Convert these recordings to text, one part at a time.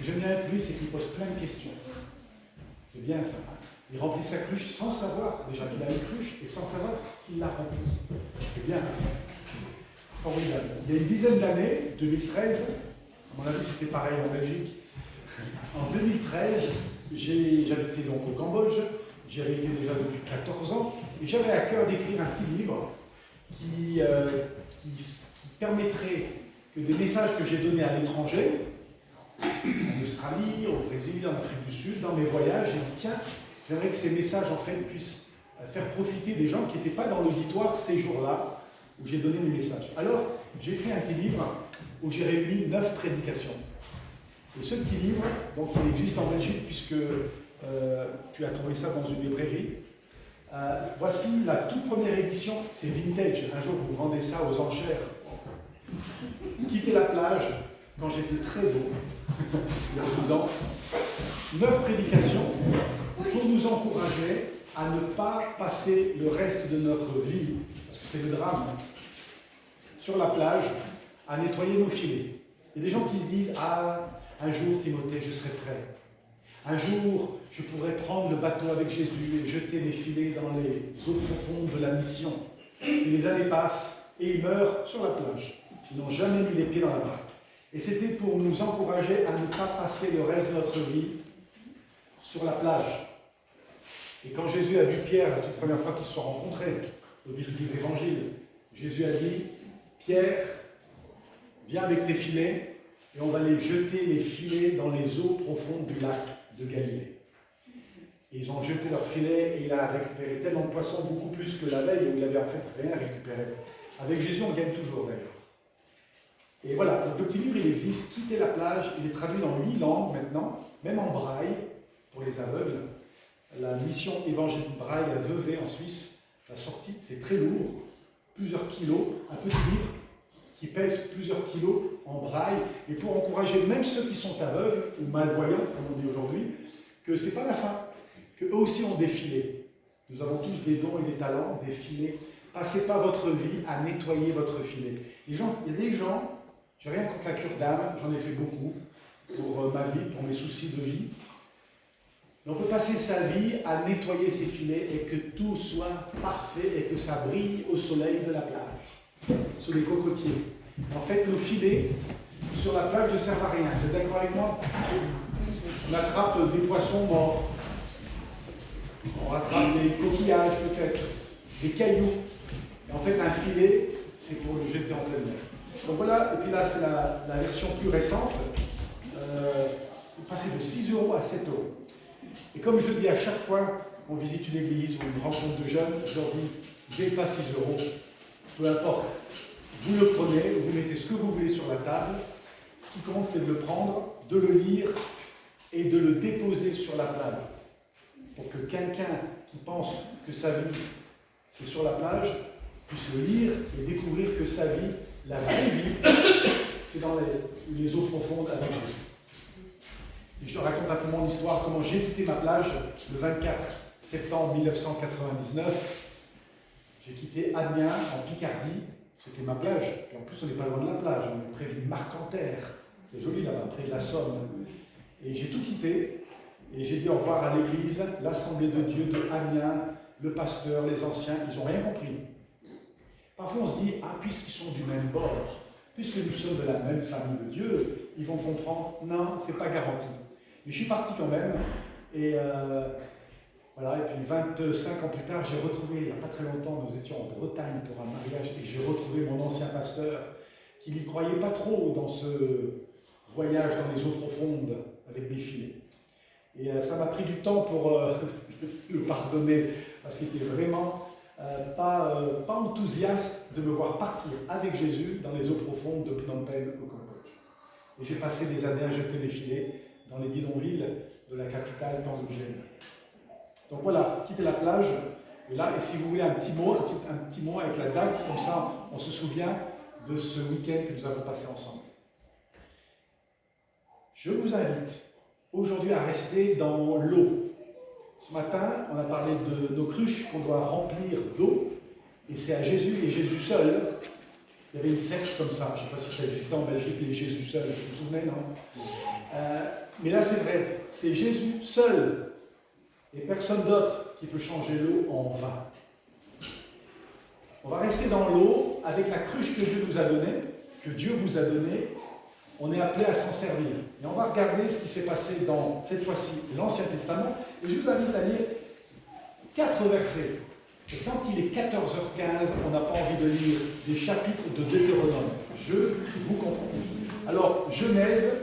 que j'aime bien avec lui, c'est qu'il pose plein de questions. C'est bien ça. Il remplit sa cruche sans savoir déjà qu'il a une cruche et sans savoir qu'il l'a remplie. C'est bien. Formidable. Il y a une dizaine d'années, 2013, à mon avis c'était pareil en Belgique. En 2013, j'habitais donc au Cambodge, j'y avais été déjà depuis 14 ans, et j'avais à cœur d'écrire un petit livre qui permettrait que des messages que j'ai donnés à l'étranger, en Australie, au Brésil, en Afrique du Sud, dans mes voyages, j'ai dit tiens, j'aimerais que ces messages en fait puissent faire profiter des gens qui n'étaient pas dans l'auditoire ces jours-là où j'ai donné mes messages. Alors, j'ai écrit un petit livre où j'ai réuni 9 prédications. Et ce petit livre, donc il existe en Belgique puisque tu as trouvé ça dans une librairie. Voici la toute première édition, c'est vintage. Un jour vous vendez ça aux enchères. Quitter la plage quand j'étais très beau, il y a 12 ans. 9 prédications pour nous encourager à ne pas passer le reste de notre vie, parce que c'est le drame, sur la plage, à nettoyer nos filets. Il y a des gens qui se disent ah, un jour, Timothée, je serai prêt. Un jour, je pourrai prendre le bateau avec Jésus et jeter mes filets dans les eaux profondes de la mission. Et les années passent et ils meurent sur la plage. Ils n'ont jamais mis les pieds dans la barque. Et c'était pour nous encourager à ne pas passer le reste de notre vie sur la plage. Et quand Jésus a vu Pierre, la toute première fois qu'ils se sont rencontrés, au début des évangiles, Jésus a dit « Pierre, viens avec tes filets, et on va les jeter les filets dans les eaux profondes du lac de Galilée. » Et ils ont jeté leurs filets, et il a récupéré tellement de poissons, beaucoup plus que la veille, où il avait en fait rien récupéré. Avec Jésus, on gagne toujours d'ailleurs. Et voilà, donc le petit livre, il existe, Quitter la plage, il est traduit dans 8 langues maintenant, même en braille, pour les aveugles. La mission évangélique braille à Vevey en Suisse, la sortie, c'est très lourd, plusieurs kilos, un petit livre qui pèse plusieurs kilos en braille, et pour encourager même ceux qui sont aveugles, ou malvoyants, comme on dit aujourd'hui, que c'est pas la fin, qu'eux aussi ont des filets. Nous avons tous des dons et des talents, des filets. Passez pas votre vie à nettoyer votre filet. Il y a des gens, j'ai rien contre la cure d'âme, j'en ai fait beaucoup pour ma vie, pour mes soucis de vie. On peut passer sa vie à nettoyer ses filets et que tout soit parfait et que ça brille au soleil de la plage, sous les cocotiers. En fait, nos filets sur la plage ne servent à rien. Vous êtes d'accord avec moi? On attrape des poissons morts, on attrape des coquillages peut-être, des cailloux. Et en fait, un filet, c'est pour le jeter en pleine mer. Donc voilà, et puis là, c'est la version plus récente. Vous passez de 6 € à 7 €. Et comme je le dis à chaque fois qu'on visite une église ou une rencontre de jeunes, je leur dis, vous n'avez pas 6 €, peu importe. Vous le prenez, vous mettez ce que vous voulez sur la table. Ce qui compte, c'est de le prendre, de le lire et de le déposer sur la plage. Pour que quelqu'un qui pense que sa vie, c'est sur la plage, puisse le lire et découvrir que sa vie, la vraie vie, c'est dans les eaux profondes avec Jésus. Et je te raconte un peu mon histoire, comment j'ai quitté ma plage le 24 septembre 1999. J'ai quitté Amiens, en Picardie, c'était ma plage. Et en plus, on n'est pas loin de la plage, on est près du Marcanterre. C'est joli là-bas, près de la Somme. Et j'ai tout quitté, et j'ai dit au revoir à l'église, l'Assemblée de Dieu de Amiens, le pasteur, les anciens, ils n'ont rien compris. Parfois, on se dit, ah, puisqu'ils sont du même bord, puisque nous sommes de la même famille de Dieu, ils vont comprendre. Non, ce n'est pas garanti. Mais je suis parti quand même, et voilà, et puis 25 ans plus tard, j'ai retrouvé, il n'y a pas très longtemps, nous étions en Bretagne pour un mariage, et j'ai retrouvé mon ancien pasteur, qui n'y croyait pas trop dans ce voyage dans les eaux profondes avec des filets. Et ça m'a pris du temps pour le pardonner, parce qu'il était vraiment pas enthousiaste de me voir partir avec Jésus dans les eaux profondes de Phnom Penh au Cambodge. Et j'ai passé des années à jeter les filets dans les bidonvilles de la capitale cambodgienne. Donc voilà, quitter la plage, et là, et si vous voulez un petit mot avec la date, comme ça on se souvient de ce week-end que nous avons passé ensemble. Je vous invite aujourd'hui à rester dans l'eau. Ce matin, on a parlé de nos cruches qu'on doit remplir d'eau, et c'est à Jésus et Jésus seul Il y avait une secte comme ça, je ne sais pas si ça existait en Belgique, les Jésus seuls, vous vous souvenez, non? Mais là c'est vrai, c'est Jésus seul et personne d'autre qui peut changer l'eau en vin. On va rester dans l'eau avec la cruche que Dieu nous a donnée, que Dieu vous a donnée. On est appelé à s'en servir. Et on va regarder ce qui s'est passé dans, cette fois-ci, l'Ancien Testament. Et je vous invite à lire 4 versets. Et quand il est 14h15, on n'a pas envie de lire des chapitres de Deutéronome. Je vous comprends. Alors, Genèse,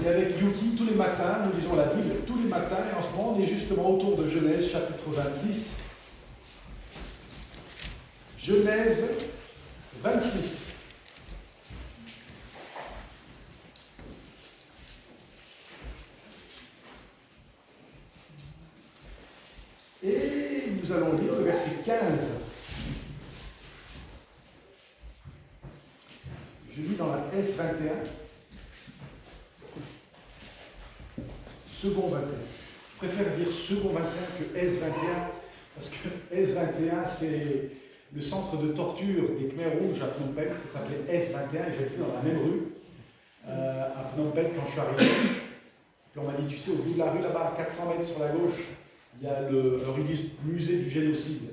et avec Yuki, tous les matins, nous lisons la Bible tous les matins. Et en ce moment, on est justement autour de Genèse, chapitre 26. Genèse 26. Et nous allons lire le verset 15. Je lis dans la S21, second 21. Je préfère dire second 21 que S21, parce que S21, c'est le centre de torture des Khmers rouges à Phnom Penh. Ça s'appelait S21 et j'habitais dans la même rue à Phnom Penh quand je suis arrivé. Puis on m'a dit, tu sais, au bout de la rue là-bas, à 400 mètres sur la gauche, il y a le musée du génocide.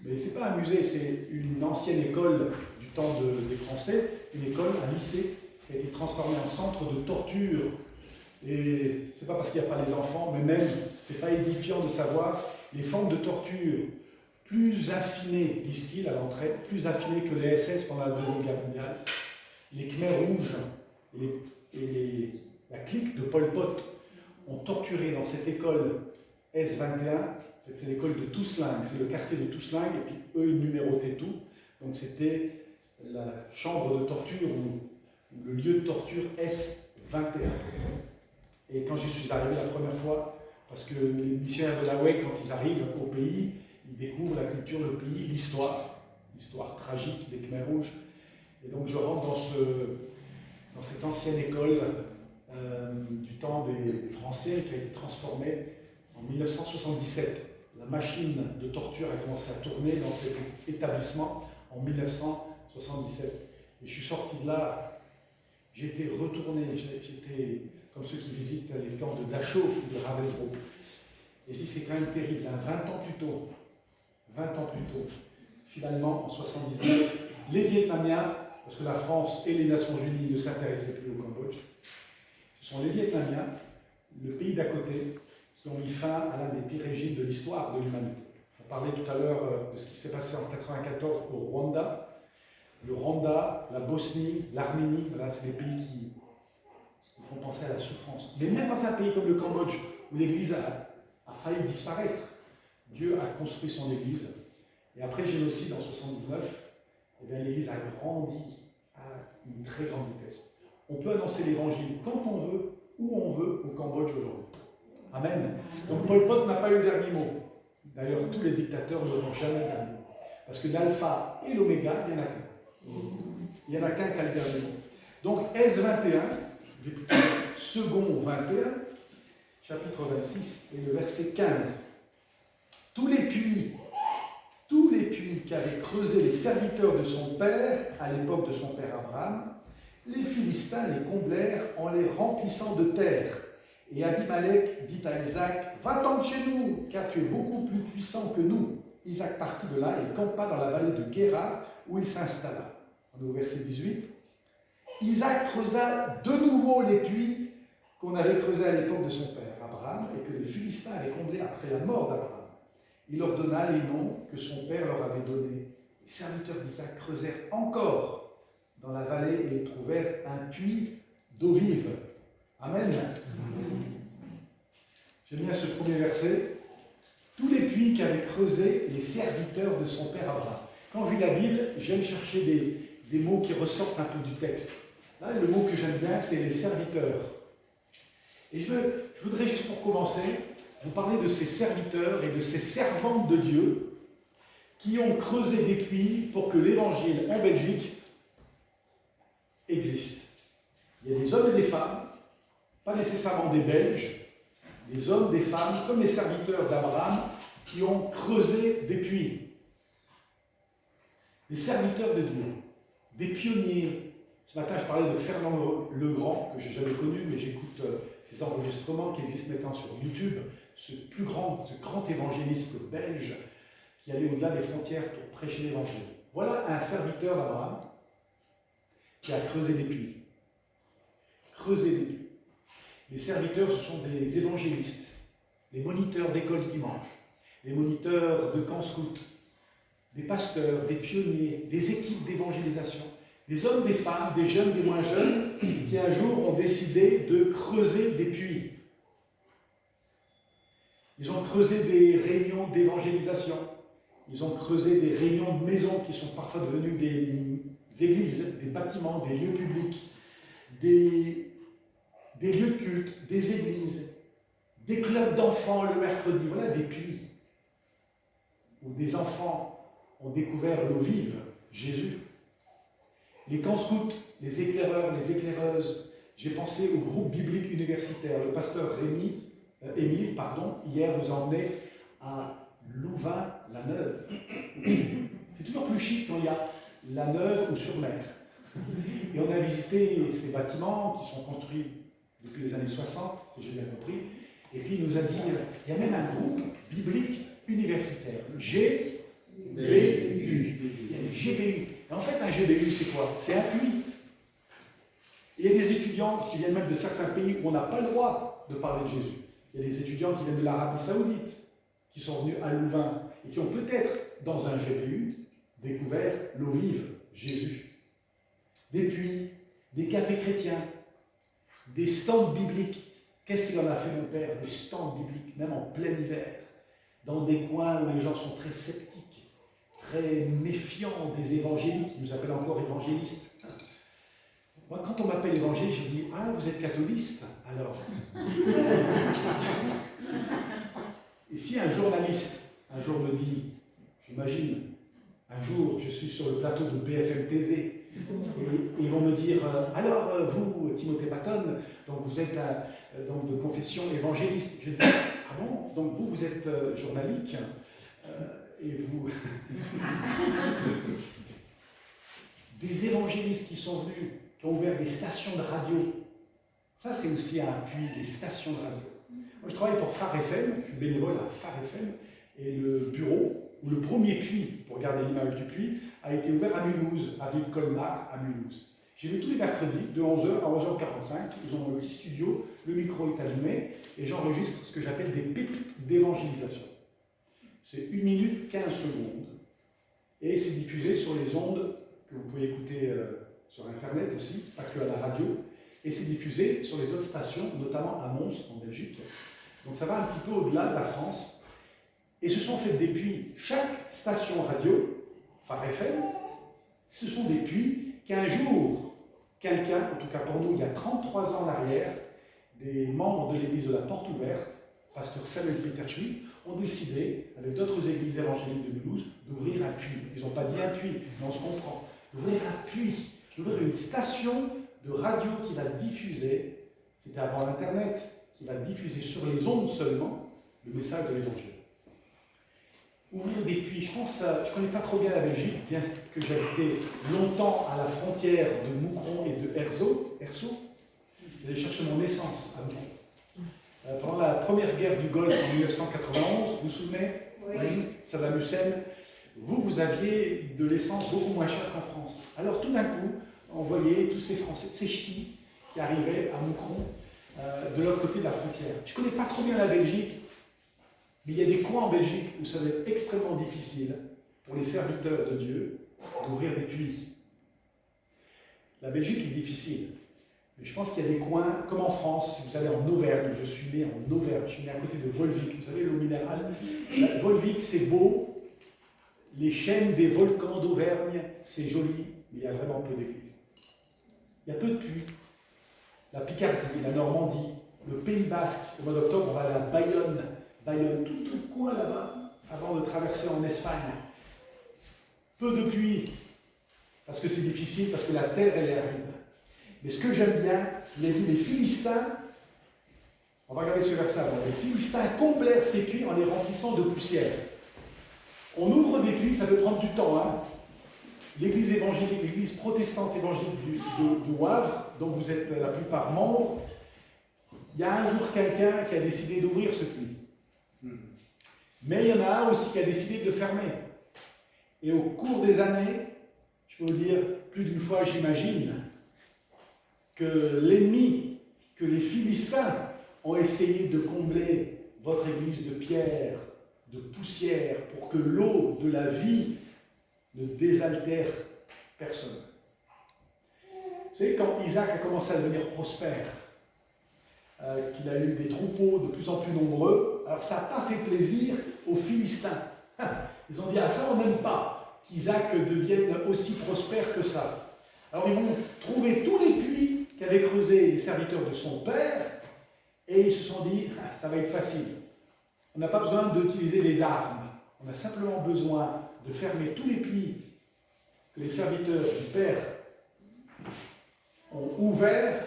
Mais ce n'est pas un musée, c'est une ancienne école du temps des Français, une école, un lycée, qui a été transformée en centre de torture. Et ce n'est pas parce qu'il n'y a pas les enfants, mais même, ce n'est pas édifiant de savoir les formes de torture plus affinées, disent-ils à l'entrée, plus affinées que les SS pendant la Deuxième Guerre mondiale. Les Khmers rouges et la clique de Pol Pot ont torturé dans cette école S21, c'est l'école de Tousling, c'est le quartier de Tousling, et puis eux ils numérotaient tout. Donc c'était la chambre de torture ou le lieu de torture S21. Et quand j'y suis arrivé la première fois, parce que les missionnaires de la WEC, quand ils arrivent au pays, ils découvrent la culture, le pays, l'histoire tragique des Khmers rouges. Et donc je rentre dans cette ancienne école du temps des Français qui a été transformée en 1977. La machine de torture a commencé à tourner dans cet établissement en 1977. Et je suis sorti de là, j'étais retourné, j'étais comme ceux qui visitent les camps de Dachau ou de Ravensbrück. Et je dis, c'est quand même terrible, hein, 20 ans plus tôt, finalement en 79, les Vietnamiens, parce que la France et les Nations Unies ne s'intéressaient plus au Cambodge, ce sont les Vietnamiens, le pays d'à côté, qui ont mis fin à l'un des pires régimes de l'histoire de l'humanité. On parlait tout à l'heure de ce qui s'est passé en 1994 au Rwanda. Le Rwanda, la Bosnie, l'Arménie, voilà, c'est des pays qui nous font penser à la souffrance. Mais même dans un pays comme le Cambodge, où l'Église a failli disparaître, Dieu a construit son Église. Et après le génocide en 1979, eh l'Église a grandi à une très grande vitesse. On peut annoncer l'Évangile quand on veut, où on veut, au Cambodge aujourd'hui. Amen. Donc Pol Pot n'a pas eu le dernier mot. D'ailleurs, tous les dictateurs ne l'auront jamais le dernier mot. Parce que l'alpha et l'oméga, il n'y en a qu'un. Il n'y en a qu'un qui a le dernier mot. Donc S21, second 21, chapitre 26, et le verset 15. Tous les puits qu'avaient creusé les serviteurs de son père, à l'époque de son père Abraham, les Philistins les comblèrent en les remplissant de terre. Et Abimelech dit à Isaac, « Va-t'en de chez nous, car tu es beaucoup plus puissant que nous. » Isaac partit de là et campa dans la vallée de Guérar, où il s'installa. On est au verset 18. Isaac creusa de nouveau les puits qu'on avait creusés à l'époque de son père Abraham, et que les Philistins avaient comblés après la mort d'Abraham. Il leur donna les noms que son père leur avait donnés. Les serviteurs d'Isaac creusèrent encore dans la vallée et ils trouvèrent un puits d'eau vive. Amen. J'aime bien ce premier verset. Tous les puits qu'avaient creusés les serviteurs de son père Abraham. Quand je lis la Bible, j'aime chercher des mots qui ressortent un peu du texte. Là, le mot que j'aime bien, c'est les serviteurs. Et je voudrais juste pour commencer, vous parler de ces serviteurs et de ces servantes de Dieu qui ont creusé des puits pour que l'évangile en Belgique existe. Il y a des hommes et des femmes, pas nécessairement des Belges, des hommes, des femmes, comme les serviteurs d'Abraham, qui ont creusé des puits. Les serviteurs de Dieu. des pionniers. Ce matin, je parlais de Fernand Legrand, que je n'ai jamais connu, mais j'écoute ses enregistrements qui existent maintenant sur YouTube, ce grand évangéliste belge qui allait au-delà des frontières pour prêcher l'évangile. Voilà un serviteur d'Abraham qui a creusé des puits. Creuser des puits. Les serviteurs, ce sont des évangélistes, les moniteurs d'école du dimanche, les moniteurs de camps scouts, des pasteurs, des pionniers, des équipes d'évangélisation, des hommes, des femmes, des jeunes, des moins jeunes, qui un jour ont décidé de creuser des puits. Ils ont creusé des réunions d'évangélisation, ils ont creusé des réunions de maisons qui sont parfois devenues des églises, des bâtiments, des lieux publics, des lieux de culte, des églises, des clubs d'enfants le mercredi, voilà des puits où des enfants ont découvert l'eau vive, Jésus. Les camps scouts, les éclaireurs, les éclaireuses, j'ai pensé au groupe biblique universitaire. Le pasteur Émile, hier nous a emmenés à Louvain-la-Neuve. C'est toujours plus chic quand il y a la Neuve ou sur mer. Et on a visité ces bâtiments qui sont construits depuis les années 60, si j'ai bien compris. Et puis il nous a dit, il y a même un groupe biblique universitaire, GBU. Il y a les GBU. Et en fait, un GBU, c'est quoi? C'est un puits. Il y a des étudiants qui viennent même de certains pays où on n'a pas le droit de parler de Jésus. Il y a des étudiants qui viennent de l'Arabie Saoudite, qui sont venus à Louvain, et qui ont peut-être, dans un GBU, découvert l'eau vive, Jésus. Des puits, des cafés chrétiens, des stands bibliques. Qu'est-ce qu'il en a fait, mon père? Des stands bibliques, même en plein hiver, dans des coins où les gens sont très sceptiques, très méfiants des évangéliques, ils nous appellent encore évangélistes. Moi, quand on m'appelle évangéliste, je dis « Ah, vous êtes catholiste ?» Alors. Et si un journaliste, un jour me dit, j'imagine, un jour, je suis sur le plateau de BFM TV, et ils vont me dire « Alors, vous, Timothée Patton, donc vous êtes donc de confession évangéliste. » Je dis « Ah bon? Donc vous êtes journalique et vous... » Des évangélistes qui sont venus, qui ont ouvert des stations de radio. Ça, c'est aussi un appui des stations de radio. Moi, je travaille pour Phare FM, je suis bénévole à Phare FM, et le bureau, ou le premier puits, pour regarder l'image du puits, a été ouvert à Mulhouse, avenue de Colmar, à Mulhouse. J'y vais tous les mercredis, de 11h à 11h45, ils ont un petit studio, le micro est allumé, et j'enregistre ce que j'appelle des pépites d'évangélisation. C'est 1 minute 15 secondes, et c'est diffusé sur les ondes que vous pouvez écouter sur Internet aussi, pas que à la radio, et c'est diffusé sur les autres stations, notamment à Mons, en Belgique. Donc ça va un petit peu au-delà de la France. Et ce sont fait des puits. Chaque station radio, Phare FM, ce sont des puits qu'un jour, quelqu'un, en tout cas pour nous, il y a 33 ans en arrière, des membres de l'église de la Porte Ouverte, pasteur Samuel Peter Schmidt, ont décidé, avec d'autres églises évangéliques de Mulhouse, d'ouvrir un puits. Ils n'ont pas dit un puits, mais on se comprend. D'ouvrir un puits, d'ouvrir une station de radio qui va diffuser, c'était avant l'Internet, qui va diffuser sur les ondes seulement le message de l'Évangile. Ouvrir des puits, je ne connais pas trop bien la Belgique, bien que j'ai été longtemps à la frontière de Moucron et de Erzo. J'allais chercher mon essence à Moucron. Pendant la première guerre du Golfe en 1991, vous vous souvenez? Oui. Saddam Hussein, vous aviez de l'essence beaucoup moins chère qu'en France. Alors tout d'un coup, on voyait tous ces Français, ces ch'tis qui arrivaient à Moucron, de l'autre côté de la frontière. Je ne connais pas trop bien la Belgique, mais il y a des coins en Belgique où ça va être extrêmement difficile pour les serviteurs de Dieu d'ouvrir des puits. La Belgique est difficile, mais je pense qu'il y a des coins, comme en France, si vous allez en Auvergne, je suis né en Auvergne, je suis né à côté de Volvic, vous savez, l'eau minérale. Volvic, c'est beau, les chaînes des volcans d'Auvergne, c'est joli, mais il y a vraiment peu d'églises. Il y a peu de puits. La Picardie, la Normandie, le Pays Basque, au mois d'octobre, on va aller à Bayonne, tout le coin là-bas, avant de traverser en Espagne. Peu de puits, parce que c'est difficile, parce que la terre, elle est aride. Mais ce que j'aime bien, les Philistins, on va regarder ce verset avant, les Philistins comblèrent ces puits en les remplissant de poussière. On ouvre des puits, ça peut prendre du temps, hein. l'église évangélique, l'église protestante évangélique de Wavre, dont vous êtes la plupart membres, il y a un jour quelqu'un qui a décidé d'ouvrir ce puits. Mais il y en a un aussi qui a décidé de le fermer. Et au cours des années, je peux vous dire, plus d'une fois j'imagine, que l'ennemi, que les Philistins ont essayé de combler votre église de pierre, de poussière, pour que l'eau de la vie ne désaltère personne. Vous savez, quand Isaac a commencé à devenir prospère, qu'il a eu des troupeaux de plus en plus nombreux, alors ça n'a pas fait plaisir aux Philistins. Ils ont dit, ah ça on n'aime pas qu'Isaac devienne aussi prospère que ça. Alors ils vont trouver tous les puits qu'avaient creusés les serviteurs de son père, et ils se sont dit, ah, ça va être facile. On n'a pas besoin d'utiliser les armes, on a simplement besoin de fermer tous les puits que les serviteurs du père ont ouverts,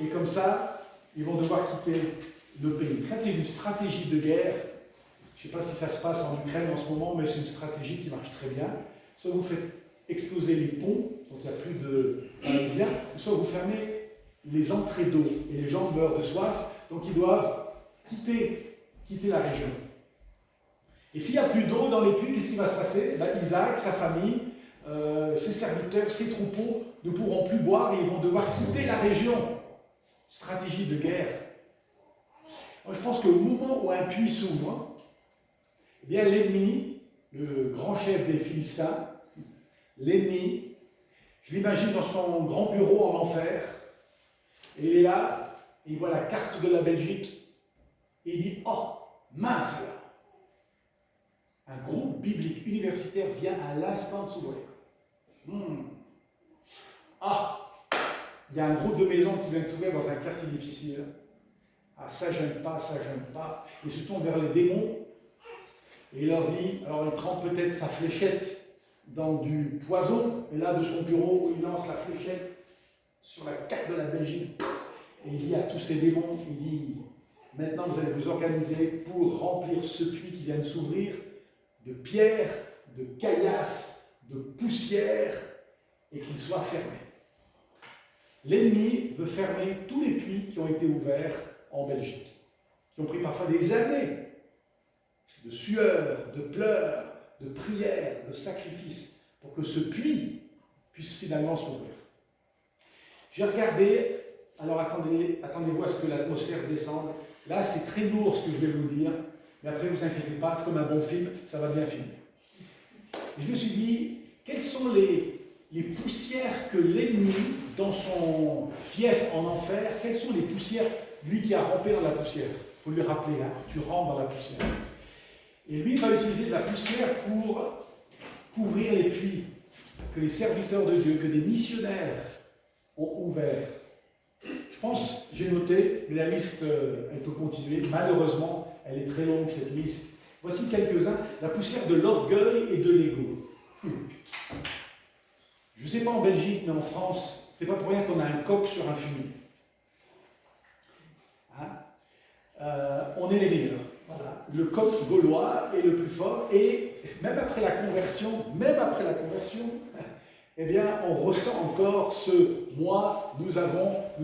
et comme ça, ils vont devoir quitter le pays. Ça, c'est une stratégie de guerre. Je ne sais pas si ça se passe en Ukraine en ce moment, mais c'est une stratégie qui marche très bien. Soit vous faites exploser les ponts, donc il n'y a plus de lien, soit vous fermez les entrées d'eau, et les gens meurent de soif, donc ils doivent quitter la région. Et s'il n'y a plus d'eau dans les puits, qu'est-ce qui va se passer? Isaac, sa famille, ses serviteurs, ses troupeaux ne pourront plus boire et ils vont devoir quitter la région. Stratégie de guerre. Moi, je pense qu'au moment où un puits s'ouvre, eh bien l'ennemi, le grand chef des Philistins, l'ennemi, je l'imagine dans son grand bureau en enfer, et il est là, et il voit la carte de la Belgique, et il dit, oh, mince là, un groupe biblique universitaire vient à l'instant de s'ouvrir. Ah, il y a un groupe de maisons qui vient de s'ouvrir dans un quartier difficile. Ah, ça j'aime pas, ça j'aime pas. Il se tourne vers les démons et il leur dit, alors il trempe peut-être sa fléchette dans du poison, et là de son bureau, il lance la fléchette sur la carte de la Belgique et il dit à tous ces démons, il dit, maintenant vous allez vous organiser pour remplir ce puits qui vient de s'ouvrir de pierres, de caillasses, de poussière, et qu'il soit fermé. L'ennemi veut fermer tous les puits qui ont été ouverts en Belgique, qui ont pris parfois des années de sueur, de pleurs, de prières, de sacrifices, pour que ce puits puisse finalement s'ouvrir. J'ai regardé, alors attendez-vous à ce que l'atmosphère descende. Là, c'est très lourd ce que je vais vous dire, mais après, ne vous inquiétez pas, c'est comme un bon film, ça va bien finir. Et je me suis dit, quelles sont les poussières que l'ennemi, dans son fief en enfer, quelles sont les poussières, lui qui a rampé dans la poussière? Il faut lui rappeler, hein, tu rampes dans la poussière. Et lui va utiliser de la poussière pour couvrir les puits que les serviteurs de Dieu, que des missionnaires ont ouverts. Je pense, j'ai noté, mais la liste, elle peut continuer. Malheureusement, elle est très longue, cette liste. Voici quelques-uns. La poussière de l'orgueil et de l'ego. Je ne sais pas en Belgique, mais en France, c'est pas pour rien qu'on a un coq sur un fumier. Hein? On est les meilleurs. Voilà. Le coq gaulois est le plus fort, et même après la conversion, eh bien, on ressent encore ce « moi, nous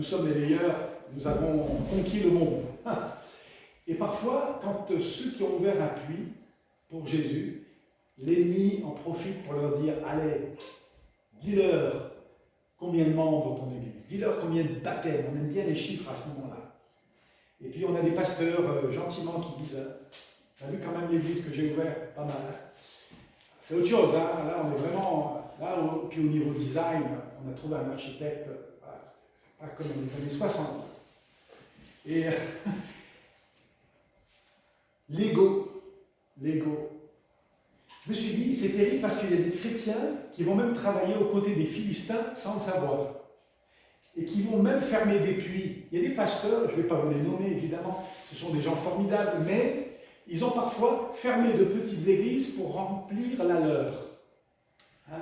sommes les meilleurs, nous avons conquis le monde ». Et parfois, quand ceux qui ont ouvert un puits pour Jésus, l'ennemi en profite pour leur dire « allez, dis-leur combien de membres dans ton église, dis-leur combien de baptêmes ». On aime bien les chiffres à ce moment-là. Et puis on a des pasteurs gentiment qui disent « t'as vu quand même l'église que j'ai ouverte, pas mal. Hein ». C'est autre chose, hein. Là on est vraiment, puis au niveau design, on a trouvé un architecte, c'est pas comme dans les années 60. Et l'ego. Je me suis dit, c'est terrible parce qu'il y a des chrétiens qui vont même travailler aux côtés des Philistins sans le savoir. Et qui vont même fermer des puits. Il y a des pasteurs, je ne vais pas vous les nommer évidemment, ce sont des gens formidables, mais ils ont parfois fermé de petites églises pour remplir la leur. Hein?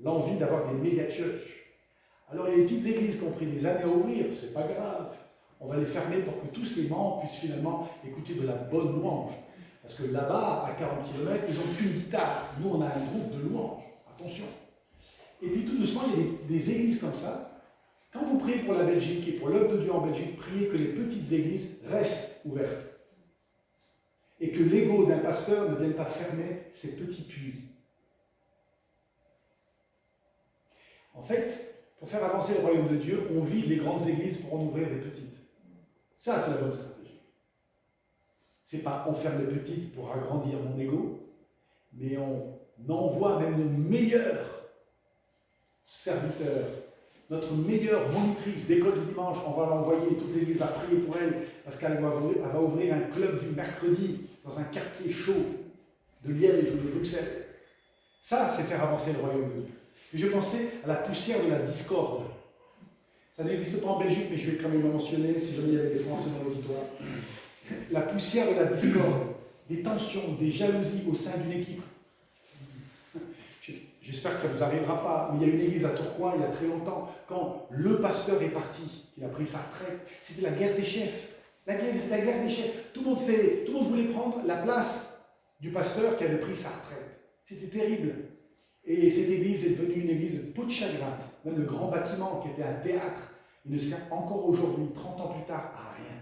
L'envie d'avoir des méga-churches. Alors il y a des petites églises qui ont pris des années à ouvrir, c'est pas grave. On va les fermer pour que tous ces membres puissent finalement écouter de la bonne louange. Parce que là-bas, à 40 km, ils n'ont qu'une guitare. Nous, on a un groupe de louange. Attention. Et puis tout doucement, il y a des églises comme ça. Quand vous priez pour la Belgique et pour l'œuvre de Dieu en Belgique, priez que les petites églises restent ouvertes. Et que l'ego d'un pasteur ne vienne pas fermer ces petits puits. En fait, pour faire avancer le royaume de Dieu, on vide les grandes églises pour en ouvrir les petites. Ça, c'est la bonne stratégie. C'est pas on ferme les petites pour agrandir mon ego, mais on envoie même nos meilleurs serviteurs, notre meilleure monitrice d'école du dimanche, on va l'envoyer, toute l'église va prier pour elle, parce qu'elle va ouvrir un club du mercredi dans un quartier chaud de Liège ou de Bruxelles. Ça, c'est faire avancer le royaume de Dieu. Et je pensais à la poussière de la discorde. Ça n'existe pas en Belgique, mais je vais quand même le mentionner, si jamais il y avait des Français dans l'auditoire. La poussière de la discorde, des tensions, des jalousies au sein d'une équipe. J'espère que ça ne vous arrivera pas, mais il y a une église à Tourcoing il y a très longtemps, quand le pasteur est parti, il a pris sa retraite, c'était la guerre des chefs. La guerre des chefs. Tout le monde voulait prendre la place du pasteur qui avait pris sa retraite. C'était terrible. Et cette église est devenue une église peau de chagrin. Même le grand bâtiment qui était un théâtre, il ne sert encore aujourd'hui, 30 ans plus tard, à rien.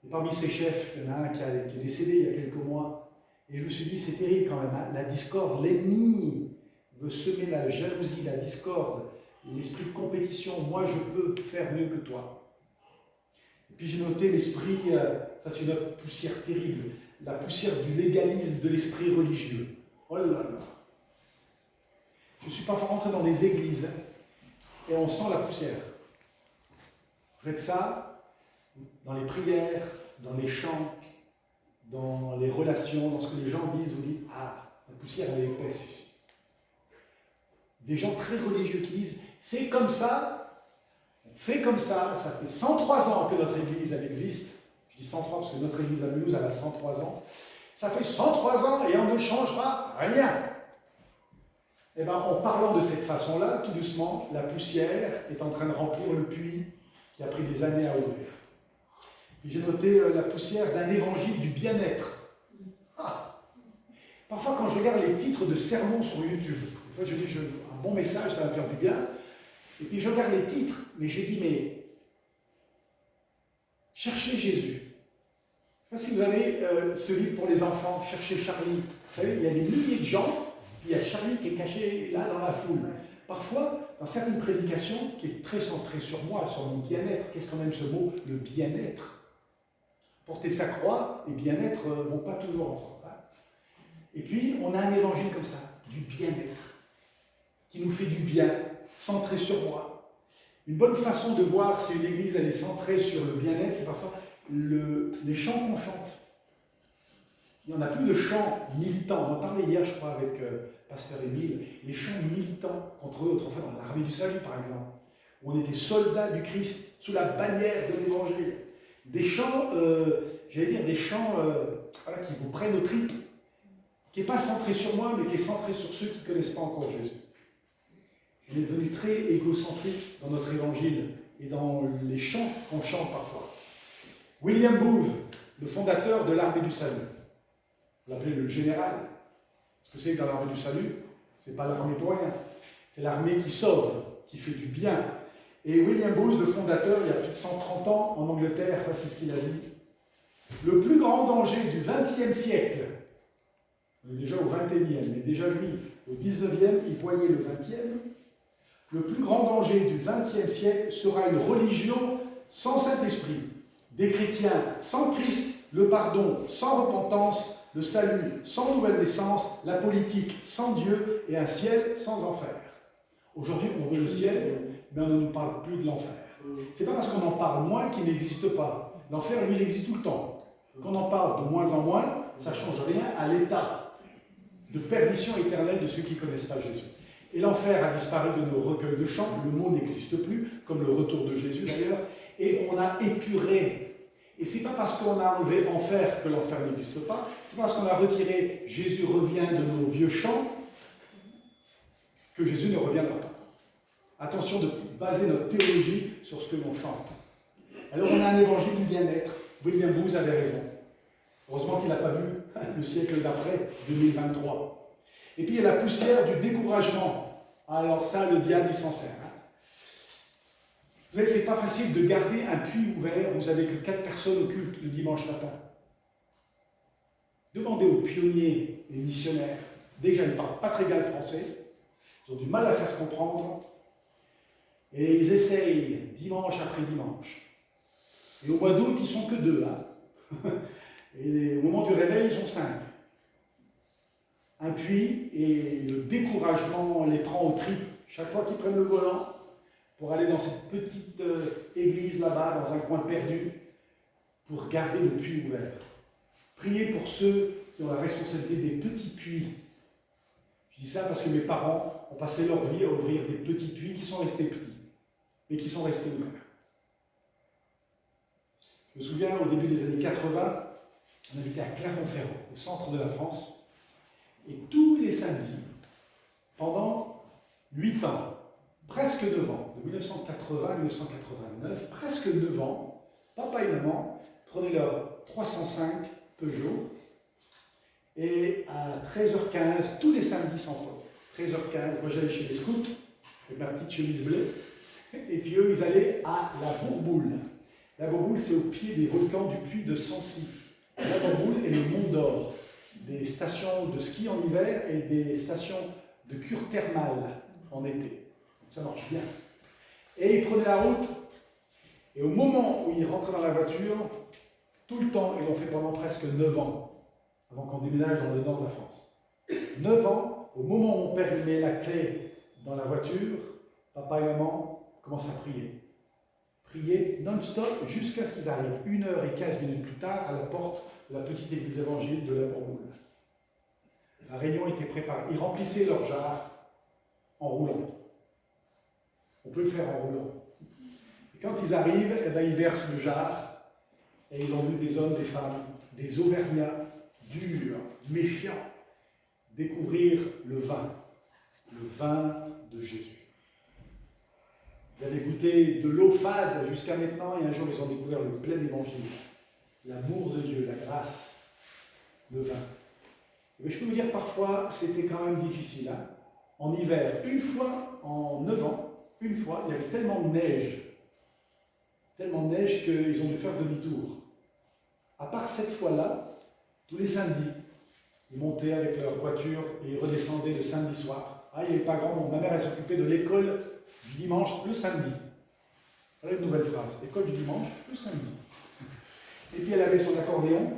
Et parmi ces chefs, il y en a un qui est décédé il y a quelques mois. Et je me suis dit, c'est terrible quand même, hein, la discorde, l'ennemi veut semer la jalousie, la discorde, l'esprit de compétition. Moi, je peux faire mieux que toi. Et puis j'ai noté l'esprit, ça c'est une autre poussière terrible, la poussière du légalisme de l'esprit religieux. Oh là là. Je ne suis pas rentré dans des églises et on sent la poussière. Vous faites ça dans les prières, dans les chants, dans les relations, dans ce que les gens disent, vous dites, ah, la poussière elle est épaisse ici. Des gens très religieux qui disent, c'est comme ça, on fait comme ça fait 103 ans que notre église elle existe. Je dis 103 parce que notre église à Mulhouse elle a 103 ans. Ça fait 103 ans et on ne changera rien. Eh bien, en parlant de cette façon-là, tout doucement, la poussière est en train de remplir le puits qui a pris des années à ouvrir. J'ai noté la poussière d'un évangile du bien-être. Ah. Parfois, quand je regarde les titres de sermons sur YouTube, des fois je dis un bon message, ça va me faire du bien. Et puis je regarde les titres, mais j'ai dit, mais cherchez Jésus. Je ne sais pas si vous avez ce livre pour les enfants, Cherchez Charlie. Vous savez, il y a des milliers de gens, puis il y a Charlie qui est caché là dans la foule. Parfois, dans certaines prédications, qui est très centrée sur moi, sur mon bien-être, qu'est-ce quand même ce mot, le bien-être? Porter sa croix et bien-être ne vont pas toujours ensemble. Hein. Et puis, on a un évangile comme ça, du bien-être, qui nous fait du bien, centré sur moi. Une bonne façon de voir si une église elle est centrée sur le bien-être, c'est parfois les chants qu'on chante. Il n'y en a plus de chants militants. On en parlait hier, je crois, avec Pasteur Émile. Les chants militants contre eux, autrefois dans l'armée du salut, par exemple, où on était soldats du Christ, sous la bannière de l'évangile. Des chants, des chants voilà, qui vous prennent au tripes, qui n'est pas centré sur moi, mais qui est centré sur ceux qui ne connaissent pas encore Jésus. On est devenu très égocentrique dans notre évangile et dans les chants qu'on chante parfois. William Booth, le fondateur de l'armée du salut, on l'appelait le général. Ce que c'est que dans l'armée du salut, ce n'est pas l'armée pour rien, c'est l'armée qui sauve, qui fait du bien. Et William Booth, le fondateur, il y a plus de 130 ans en Angleterre, c'est ce qu'il a dit. Le plus grand danger du XXe siècle, on est déjà au XXIe, mais déjà lui, au XIXe, il voyait le XXe. Le plus grand danger du XXe siècle sera une religion sans Saint-Esprit, des chrétiens sans Christ, le pardon sans repentance, le salut sans nouvelle naissance, la politique sans Dieu et un ciel sans enfer. Aujourd'hui, on veut le ciel, mais on ne nous parle plus de l'enfer. Ce n'est pas parce qu'on en parle moins qu'il n'existe pas. L'enfer, lui, il existe tout le temps. Qu'on en parle de moins en moins, ça ne change rien à l'état de perdition éternelle de ceux qui ne connaissent pas Jésus. Et l'enfer a disparu de nos recueils de chants, le mot n'existe plus, comme le retour de Jésus d'ailleurs, et on a épuré. Et ce n'est pas parce qu'on a enlevé enfer que l'enfer n'existe pas, c'est parce qu'on a retiré Jésus revient de nos vieux chants que Jésus ne reviendra pas. Attention de baser notre théologie sur ce que l'on chante. Alors on a un évangile du bien-être. William Booth avait raison. Heureusement qu'il n'a pas vu le siècle d'après, 2023. Et puis il y a la poussière du découragement. Alors ça, le diable, il s'en sert. Vous savez, c'est pas facile de garder un puits ouvert où vous n'avez que 4 personnes au culte le dimanche matin. Demandez aux pionniers et missionnaires. Déjà, ils ne parlent pas très bien le français. Ils ont du mal à faire comprendre. Et ils essayent dimanche après dimanche. Et au mois d'août, ils ne sont que 2. Et au moment du réveil, ils sont 5. Un puits, et le découragement les prend au trip. Chaque fois qu'ils prennent le volant pour aller dans cette petite église là-bas, dans un coin perdu, pour garder le puits ouvert. Priez pour ceux qui ont la responsabilité des petits puits. Je dis ça parce que mes parents ont passé leur vie à ouvrir des petits puits qui sont restés petits, mais qui sont restés ouverts. Je me souviens, au début des années 80, on habitait à Clermont-Ferrand, au centre de la France, et tous les samedis, pendant 8 ans, presque 9 ans, de 1980 à 1989, presque 9 ans, papa et maman prenaient leur 305 Peugeot, et à 13h15, tous les samedis sans faute, 13h15, moi j'allais chez les scouts, avec ma petite chemise bleue, et puis eux, ils allaient à la Bourboule. La Bourboule, c'est au pied des volcans du puits de Sancy. La Bourboule est le Mont d'Or, des stations de ski en hiver et des stations de cure thermale en été. Donc ça marche bien. Et ils prenaient la route, et au moment où ils rentraient dans la voiture, tout le temps, ils l'ont fait pendant presque 9 ans, avant qu'on déménage dans le nord de la France. 9 ans, au moment où mon père met la clé dans la voiture, papa et maman commencent à prier. Prier non-stop jusqu'à ce qu'ils arrivent 1h15 plus tard à la porte de la petite église évangélique de la Bourboule. La réunion était préparée. Ils remplissaient leur jarre en roulant. On peut le faire en roulant. Et quand ils arrivent, eh bien, ils versent le jarre et ils ont vu des hommes, des femmes, des Auvergnats durs, méfiants, découvrir le vin de Jésus. Ils avaient goûté de l'eau fade jusqu'à maintenant, et un jour ils ont découvert le plein évangile, l'amour de Dieu, la grâce, le vin. Et je peux vous dire, parfois, c'était quand même difficile. En hiver, une fois en 9 ans, une fois, il y avait tellement de neige qu'ils ont dû faire demi-tour. À part cette fois-là, tous les samedis, ils montaient avec leur voiture et ils redescendaient le samedi soir. Ah, il n'y avait pas grand monde. Ma mère, elle s'occupait de l'école du dimanche le samedi. Voilà une nouvelle phrase. École du dimanche le samedi. Et puis elle avait son accordéon.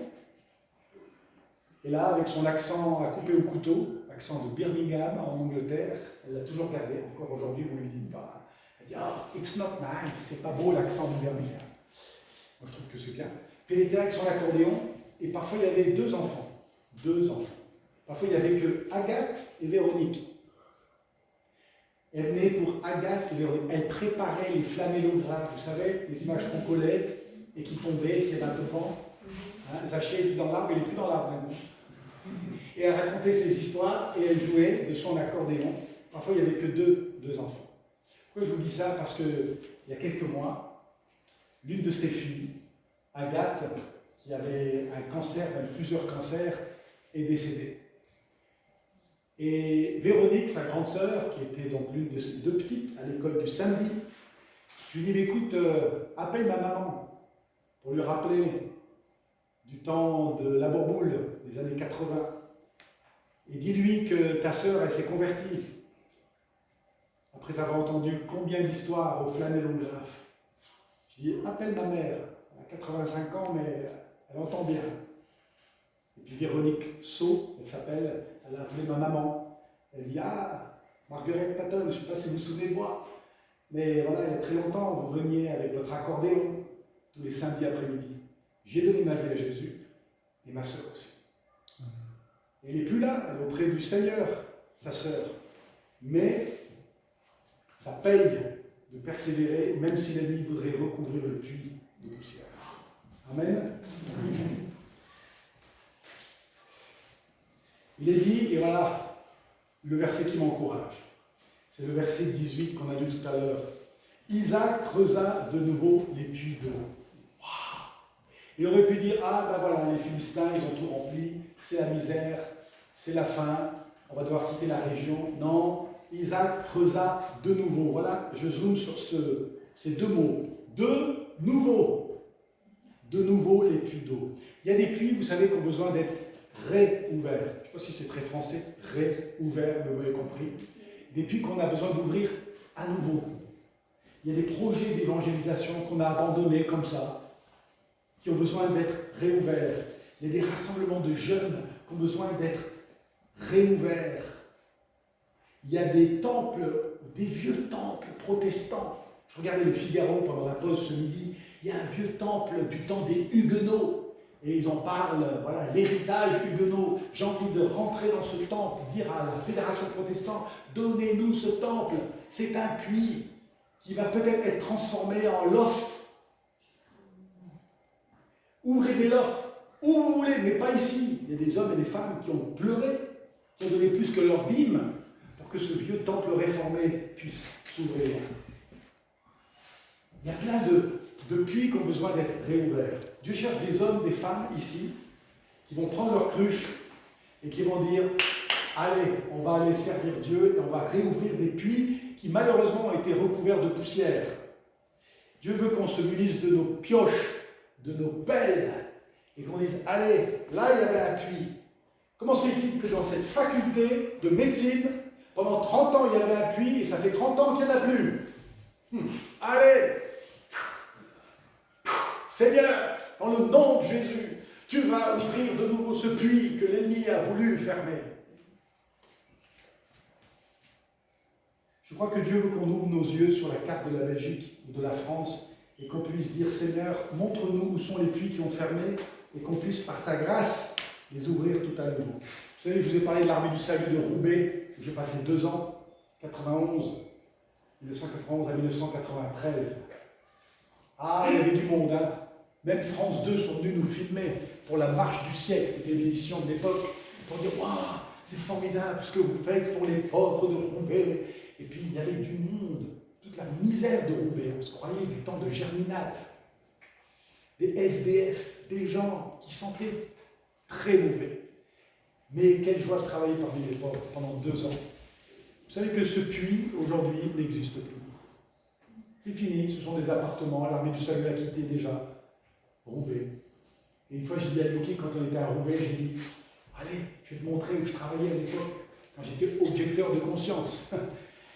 Et là, avec son accent à couper au couteau, accent de Birmingham en Angleterre, elle l'a toujours gardé. Encore aujourd'hui, vous ne lui dites pas. Elle dit, ah, it's not nice, c'est pas beau l'accent de Birmingham. Moi, je trouve que c'est bien. Puis elle était avec son accordéon, et parfois il y avait 2 enfants. 2 enfants. Parfois il n'y avait que Agathe et Véronique. Elle venait pour Agathe et Véronique. Elle préparait les flamellographes, vous savez, les images qu'on collait et qui tombaient, c'est un peu vent. Zaché était dans l'arbre, il n'est plus dans l'arbre maintenant. Et elle racontait ses histoires et elle jouait de son accordéon. Parfois, il n'y avait que deux enfants. Pourquoi je vous dis ça? Parce qu'il y a quelques mois, l'une de ses filles, Agathe, qui avait un cancer, même plusieurs cancers, est décédée. Et Véronique, sa grande sœur, qui était donc l'une de ses 2 petites à l'école du samedi, je lui dis, écoute, appelle ma maman pour lui rappeler du temps de la Bourboule, des années 80. Et dis-lui que ta sœur, elle s'est convertie. Après avoir entendu combien d'histoires au flamellographe. Je dis, appelle ma mère. Elle a 85 ans, mais elle entend bien. Et puis Véronique Sceau, elle s'appelle, elle a appelé ma maman. Elle dit, ah, Marguerite Patton, je ne sais pas si vous vous souvenez de moi, mais voilà, il y a très longtemps, vous veniez avec votre accordéon tous les samedis après-midi. J'ai donné ma vie à Jésus, et ma sœur aussi. Et elle n'est plus là, elle est auprès du Seigneur, sa sœur. Mais ça paye de persévérer, même si l'ennemi voudrait recouvrir le puits de poussière. Amen. Il est dit, et voilà le verset qui m'encourage. C'est le verset 18 qu'on a lu tout à l'heure. Isaac creusa de nouveau les puits d'eau. Il aurait pu dire, ah ben voilà, les Philistins, ils ont tout rempli, c'est la misère, c'est la faim, on va devoir quitter la région. Non, Isaac creusa de nouveau. Voilà, je zoome sur ces deux mots. De nouveau. De nouveau les puits d'eau. Il y a des puits, vous savez, qui ont besoin d'être réouverts. Je ne sais pas si c'est très français, réouverts, vous avez compris. Des puits qu'on a besoin d'ouvrir à nouveau. Il y a des projets d'évangélisation qu'on a abandonnés comme ça, qui ont besoin d'être réouverts. Il y a des rassemblements de jeunes qui ont besoin d'être réouverts. Il y a des temples, des vieux temples protestants. Je regardais le Figaro pendant la pause ce midi. Il y a un vieux temple du temps des Huguenots. Et ils en parlent, voilà, l'héritage huguenot. J'ai envie de rentrer dans ce temple, dire à la Fédération protestante, donnez-nous ce temple. C'est un puits qui va peut-être être transformé en loft. Ouvrez des lofts où vous voulez, mais pas ici. Il y a des hommes et des femmes qui ont pleuré, qui ont donné plus que leur dîme pour que ce vieux temple réformé puisse s'ouvrir. Il y a plein de puits qui ont besoin d'être réouverts. Dieu cherche des hommes, des femmes ici, qui vont prendre leur cruche et qui vont dire « Allez, on va aller servir Dieu et on va réouvrir des puits qui malheureusement ont été recouverts de poussière. » Dieu veut qu'on se munisse de nos pioches, de nos pelles, et qu'on dise « Allez, là il y avait un puits. Comment se fait-il que dans cette faculté de médecine, pendant 30 ans il y avait un puits et ça fait 30 ans qu'il n'y en a plus Allez Seigneur, dans le nom de Jésus, tu vas ouvrir de nouveau ce puits que l'ennemi a voulu fermer. » Je crois que Dieu veut qu'on ouvre nos yeux sur la carte de la Belgique ou de la France et qu'on puisse dire « Seigneur, montre-nous où sont les puits qui ont fermé et qu'on puisse, par ta grâce, les ouvrir tout à nouveau. » Vous savez, je vous ai parlé de l'armée du salut de Roubaix, où j'ai passé 2 ans, 1991 à 1993. Ah, il y avait du monde, hein. Même France 2 sont venus nous filmer pour la marche du siècle, c'était l'édition de l'époque, pour dire « Waouh, c'est formidable ce que vous faites pour les pauvres de Roubaix. » Et puis il y avait du monde, toute la misère de Roubaix, on se croyait du temps de Germinal. Des SDF, des gens qui sentaient très mauvais. Mais quelle joie de travailler parmi les pauvres pendant 2 ans. Vous savez que ce puits, aujourd'hui, n'existe plus. C'est fini, ce sont des appartements, l'armée du salut a quitté déjà Roubaix. Et une fois, j'ai dit à Yuki, quand on était à Roubaix, j'ai dit « Allez, je vais te montrer où je travaillais à l'époque, quand j'étais objecteur de conscience. »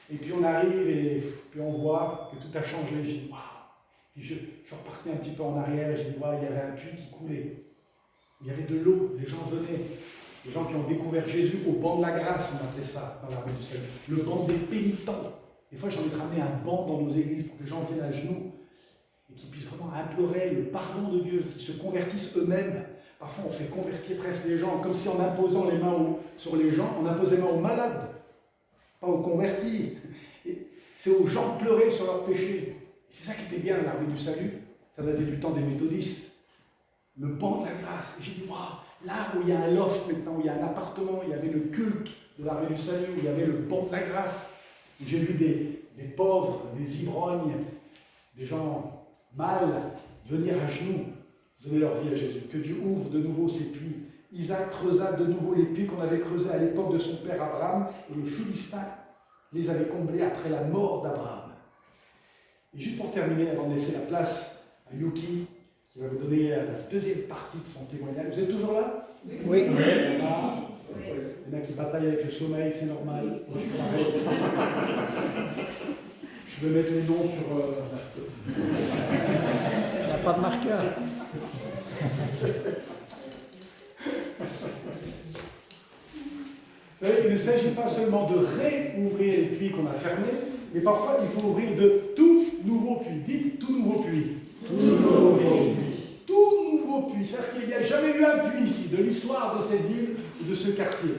Et puis on arrive et puis on voit que tout a changé. J'ai dit « Waouh !» Puis je suis reparti un petit peu en arrière, j'ai dit « Waouh, il y avait un puits qui coulait. Il y avait de l'eau, les gens venaient. » Les gens qui ont découvert Jésus au banc de la grâce, on appelait ça dans l'armée du salut. Le banc des pénitents. Des fois, j'ai envie de ramener un banc dans nos églises pour que les gens viennent à genoux et qu'ils puissent vraiment implorer le pardon de Dieu, qu'ils se convertissent eux-mêmes. Parfois, on fait convertir presque les gens, comme si en imposant les mains sur les gens, on imposait les mains aux malades, pas aux convertis. C'est aux gens de pleurer sur leurs péchés. C'est ça qui était bien, l'armée du salut. Ça datait du temps des méthodistes. Le banc de la grâce. Et j'ai dit, waouh, là où il y a un loft maintenant, où il y a un appartement, il y avait le culte de l'armée du salut, où il y avait le banc de la grâce. J'ai vu des pauvres, des ivrognes, des gens mal venir à genoux, donner leur vie à Jésus. Que Dieu ouvre de nouveau ses puits. Isaac creusa de nouveau les puits qu'on avait creusés à l'époque de son père Abraham, et les Philistins les avaient comblés après la mort d'Abraham. Et juste pour terminer, avant de laisser la place à Yuki, qui va vous donner la deuxième partie de son témoignage. Vous êtes toujours là? Oui. Il y en a qui bataillent avec le sommeil, c'est normal. Moi, je suis pareil. Je vais mettre les noms sur... Il n'y a pas de marqueur. Vous savez, il ne s'agit pas seulement de réouvrir les puits qu'on a fermés, mais parfois il faut ouvrir de tout nouveaux puits. Dites tout nouveau puits. Tout nouveau puits. Tout nouveau puits. C'est-à-dire qu'il n'y a jamais eu un puits ici, de l'histoire de cette ville ou de ce quartier.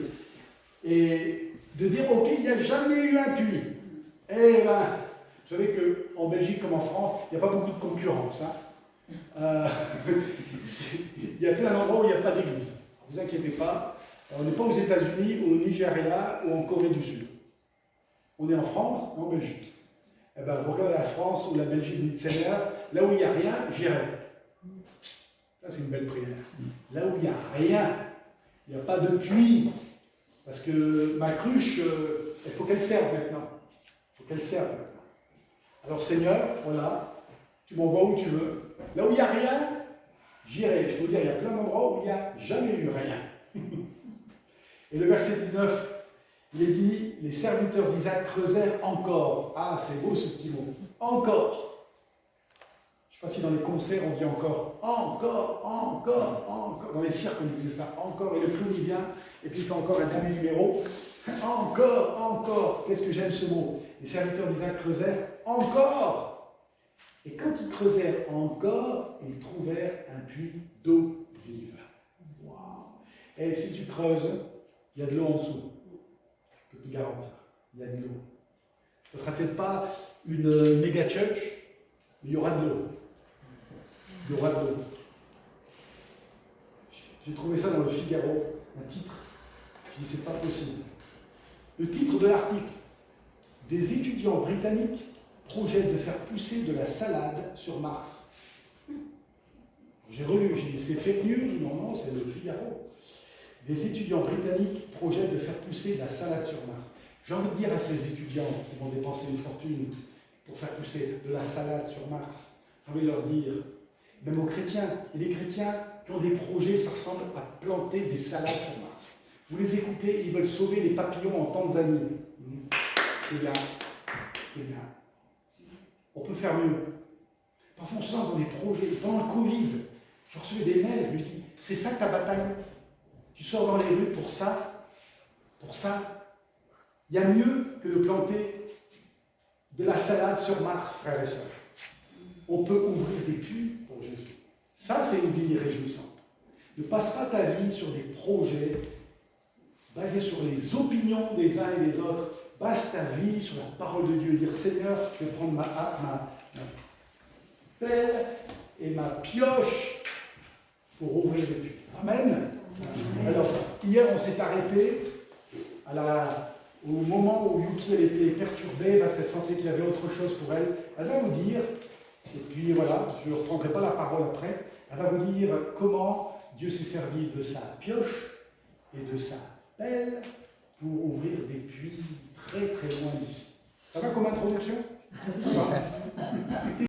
Et de dire, ok, il n'y a jamais eu un puits. Eh bien, vous savez qu'en Belgique comme en France, il n'y a pas beaucoup de concurrence. Hein. Il y a plein d'endroits où il n'y a pas d'église. Ne vous inquiétez pas. On n'est pas aux États-Unis, au Nigeria ou en Corée du Sud. On est en France et en Belgique. Eh bien, vous regardez la France ou la Belgique, là où il n'y a rien, j'irai. Ça, c'est une belle prière. Là où il n'y a rien, il n'y a pas de puits. Parce que ma cruche, il faut qu'elle serve maintenant. Il faut qu'elle serve maintenant. Alors Seigneur, voilà, tu m'envoies où tu veux. Là où il n'y a rien, j'irai. Je peux vous dire, il y a plein d'endroits où il n'y a jamais eu rien. Et le verset 19, il est dit, les serviteurs d'Isaac creusèrent encore. Ah, c'est beau ce petit mot. Encore. Je ne sais pas si dans les concerts on dit encore. Encore, encore, encore. Dans les cirques on disait ça. Encore. Et le clown il vient, et puis il fait encore un dernier numéro. Encore, encore. Qu'est-ce que j'aime ce mot. Les serviteurs d'Isaac creusèrent encore. Et quand ils creusèrent encore, ils trouvèrent un puits d'eau vive. Waouh. Et si tu creuses, il y a de l'eau en dessous. Je peux te garantir. Il y a de l'eau. Ce ne sera peut-être pas une méga church, mais il y aura de l'eau. Il y aura de l'eau. J'ai trouvé ça dans le Figaro, un titre. Je dis, c'est pas possible. Le titre de l'article, des étudiants britanniques projettent de faire pousser de la salade sur Mars. J'ai relu, j'ai dit, c'est fake news? Non, non, c'est le Figaro. Des étudiants britanniques projettent de faire pousser de la salade sur Mars. J'ai envie de dire à ces étudiants qui vont dépenser une fortune pour faire pousser de la salade sur Mars, j'ai envie de leur dire, même aux chrétiens, et les chrétiens qui ont des projets, ça ressemble à planter des salades sur Mars. Vous les écoutez, ils veulent sauver les papillons en Tanzanie. C'est bien, c'est bien. On peut faire mieux. Parfois on se lance dans des projets. Pendant le Covid, je recevais des mails, je me dis, c'est ça ta bataille? Tu sors dans les rues pour ça? Pour ça? Il y a mieux que de planter de la salade sur Mars, frères et sœurs. On peut ouvrir des puits pour Jésus. Ça, c'est une vie réjouissante. Ne passe pas ta vie sur des projets basés sur les opinions des uns et des autres. Base ta vie sur la parole de Dieu. Dire, Seigneur, je vais prendre ma pelle et ma pioche pour ouvrir des puits. Amen. Alors, hier, on s'est arrêté au moment où Yuki elle était perturbée parce qu'elle sentait qu'il y avait autre chose pour elle. Elle va vous dire, et puis voilà, je ne reprendrai pas la parole après, elle va vous dire comment Dieu s'est servi de sa pioche et de sa pelle pour ouvrir des puits très très loin d'ici. Ça va comme introduction?